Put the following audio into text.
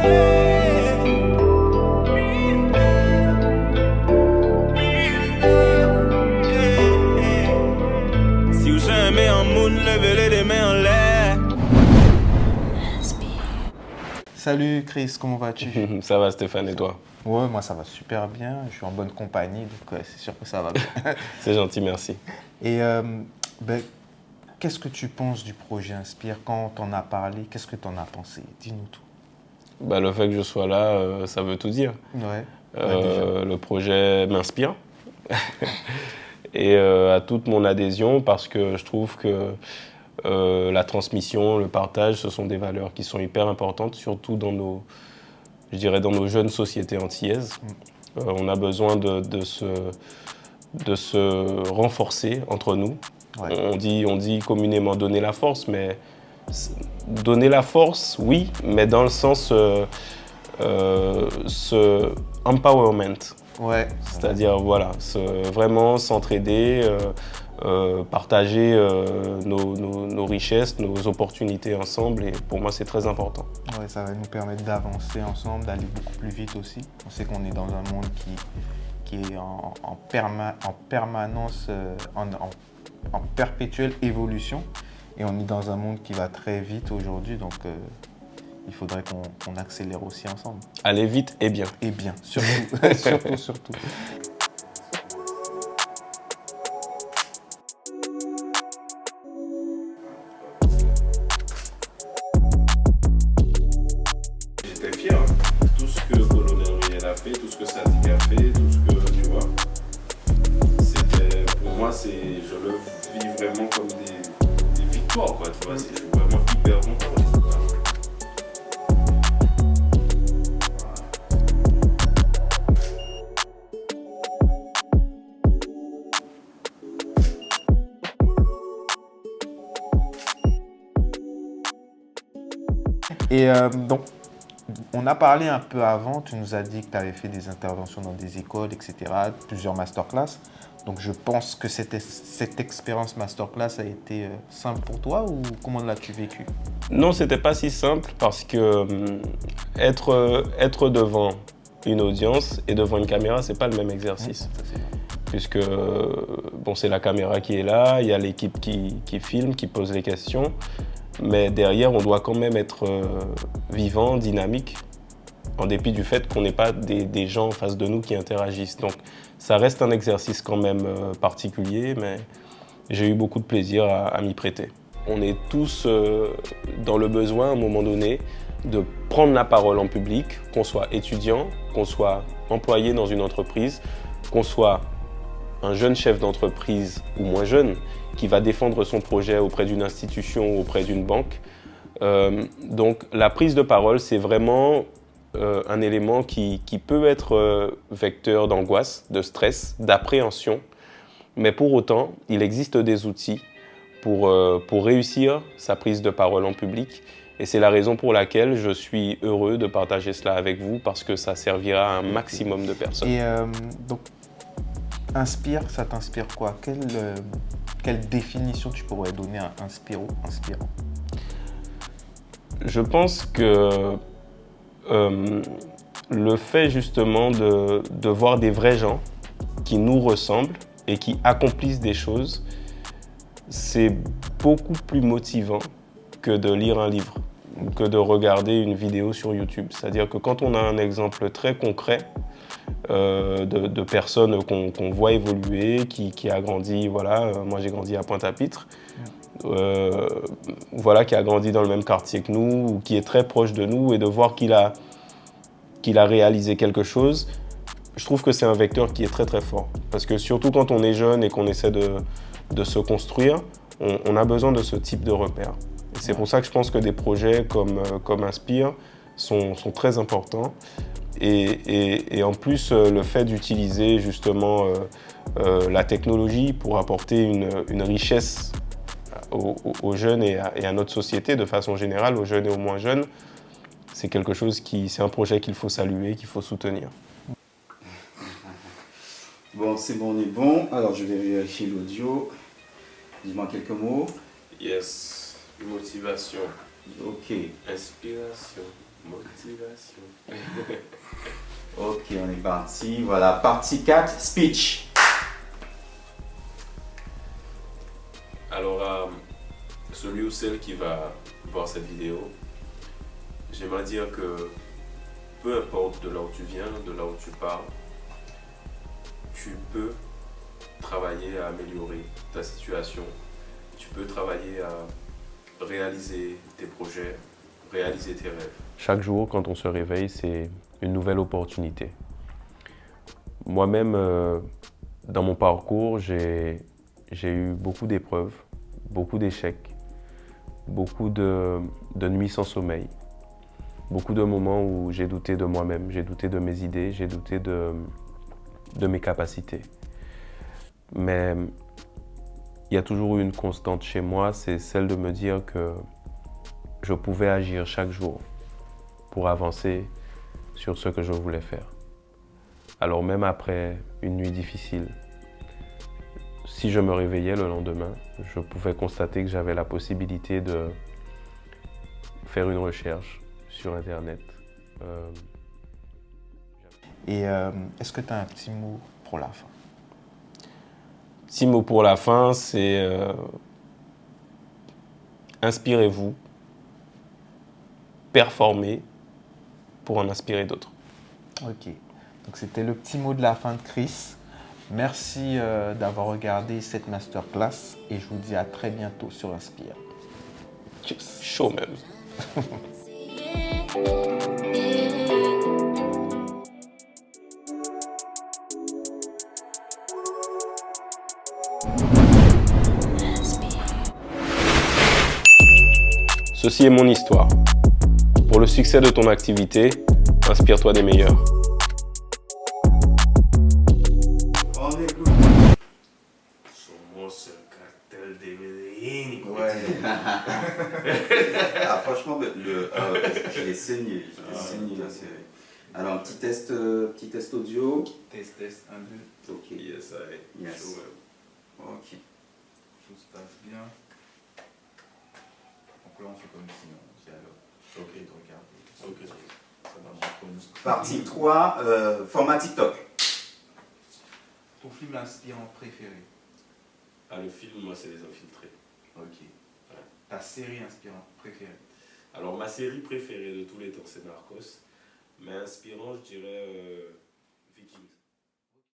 Si vous aimez un moon, levez les mains en l'air. Salut Chris, comment vas-tu? Ça va Stéphane et toi? Ouais, moi ça va super bien, je suis en bonne compagnie, donc c'est sûr que ça va bien. C'est gentil, merci. Et qu'est-ce que tu penses du projet Inspire? Quand on en a parlé, qu'est-ce que tu en as pensé? Dis-nous tout. Bah, le fait que je sois là, ça veut tout dire. Ouais. Le projet m'inspire et a toute mon adhésion parce que je trouve que la transmission, le partage, ce sont des valeurs qui sont hyper importantes, surtout dans nos, je dirais, dans nos jeunes sociétés antillaises. On a besoin de se renforcer entre nous. Ouais. On dit communément donner la force, mais donner la force, oui, mais dans le sens ce empowerment. Ouais. C'est-à-dire, voilà, vraiment s'entraider, partager nos richesses, nos opportunités ensemble. Et pour moi, c'est très important. Ouais, ça va nous permettre d'avancer ensemble, d'aller beaucoup plus vite aussi. On sait qu'on est dans un monde qui est en permanence, en perpétuelle évolution. Et on est dans un monde qui va très vite aujourd'hui, donc il faudrait qu'on accélère aussi ensemble. Aller vite et bien. Et bien, surtout, surtout. J'étais fier, hein. Tout ce que Colonel Riel a fait, tout ce que Sadik a fait, tout ce que, tu vois, c'était, pour moi, je le vis vraiment comme des victoires, quoi, tu vois, je suis vraiment hyper content. Et donc, on a parlé un peu avant, tu nous as dit que tu avais fait des interventions dans des écoles, etc., plusieurs masterclass. Donc, je pense que cette expérience masterclass a été simple pour toi ou comment l'as-tu vécu? Non, c'était pas si simple parce que être devant une audience et devant une caméra, c'est pas le même exercice. Ça, c'est vrai. Puisque bon, c'est la caméra qui est là, il y a l'équipe qui filme, qui pose les questions. Mais derrière, on doit quand même être vivant, dynamique, en dépit du fait qu'on n'ait pas des gens en face de nous qui interagissent. Donc, ça reste un exercice quand même particulier, mais j'ai eu beaucoup de plaisir à m'y prêter. On est tous dans le besoin, à un moment donné, de prendre la parole en public, qu'on soit étudiant, qu'on soit employé dans une entreprise, qu'on soit un jeune chef d'entreprise ou moins jeune, qui va défendre son projet auprès d'une institution ou auprès d'une banque. Donc la prise de parole, c'est vraiment un élément qui peut être vecteur d'angoisse, de stress, d'appréhension. Mais pour autant, il existe des outils pour réussir sa prise de parole en public. Et c'est la raison pour laquelle je suis heureux de partager cela avec vous, parce que ça servira à un maximum de personnes. Et donc, Inspire, ça t'inspire quoi? Quelle définition tu pourrais donner à inspirant? Je pense que le fait justement de voir des vrais gens qui nous ressemblent et qui accomplissent des choses, c'est beaucoup plus motivant que de lire un livre ou que de regarder une vidéo sur YouTube. C'est-à-dire que quand on a un exemple très concret de personnes qu'on voit évoluer, qui a grandi, voilà, moi j'ai grandi à Pointe-à-Pitre, voilà, qui a grandi dans le même quartier que nous, ou qui est très proche de nous, et de voir qu'il a réalisé quelque chose, je trouve que c'est un vecteur qui est très très fort. Parce que surtout quand on est jeune et qu'on essaie de se construire, on a besoin de ce type de repères. Et c'est pour ça que je pense que des projets comme Inspire sont très importants. Et en plus, le fait d'utiliser justement la technologie pour apporter une richesse aux jeunes et à notre société de façon générale, aux jeunes et aux moins jeunes, c'est quelque chose c'est un projet qu'il faut saluer, qu'il faut soutenir. Bon, c'est bon, on est bon. Alors, je vais vérifier l'audio. Dis-moi quelques mots. Yes, motivation, Ok. inspiration, Motivation. Ok, on est parti. Voilà, partie 4, speech. Alors, celui ou celle qui va voir cette vidéo, j'aimerais dire que peu importe de là où tu viens, de là où tu pars, tu peux travailler à améliorer ta situation. Tu peux travailler à réaliser tes projets, réaliser tes rêves. Chaque jour, quand on se réveille, c'est une nouvelle opportunité. Moi-même, dans mon parcours, j'ai eu beaucoup d'épreuves, beaucoup d'échecs, beaucoup de nuits sans sommeil, beaucoup de moments où j'ai douté de moi-même, j'ai douté de mes idées, j'ai douté de mes capacités. Mais il y a toujours eu une constante chez moi, c'est celle de me dire que je pouvais agir chaque jour pour avancer sur ce que je voulais faire. Alors même après une nuit difficile, si je me réveillais le lendemain, je pouvais constater que j'avais la possibilité de faire une recherche sur Internet. Et est-ce que tu as un petit mot pour la fin? Petit mot pour la fin, c'est inspirez-vous, performez pour en inspirer d'autres. Ok, donc c'était le petit mot de la fin de Chris. Merci d'avoir regardé cette masterclass et je vous dis à très bientôt sur Inspire. Chaud même. Ceci est mon histoire. Pour le succès de ton activité, inspire-toi des meilleurs. On est good. Somos el cartel de Medellín. Ouais. Ah, franchement, je l'ai saigné. Je l'ai saigné la série. Alors, un petit test audio. Test, 1, 2. Ok. Yes, Yes. Ok. Tout se passe bien. Donc là, on fait comme si on dialogue. Ok, de regarder. Ok. Ça va. Partie 3, format TikTok. Ton film inspirant préféré? Ah, le film, moi, c'est Les Infiltrés. Ok. Ta série inspirante préférée? Alors, ma série préférée de tous les temps, c'est Narcos. Mais inspirant, je dirais Vikings.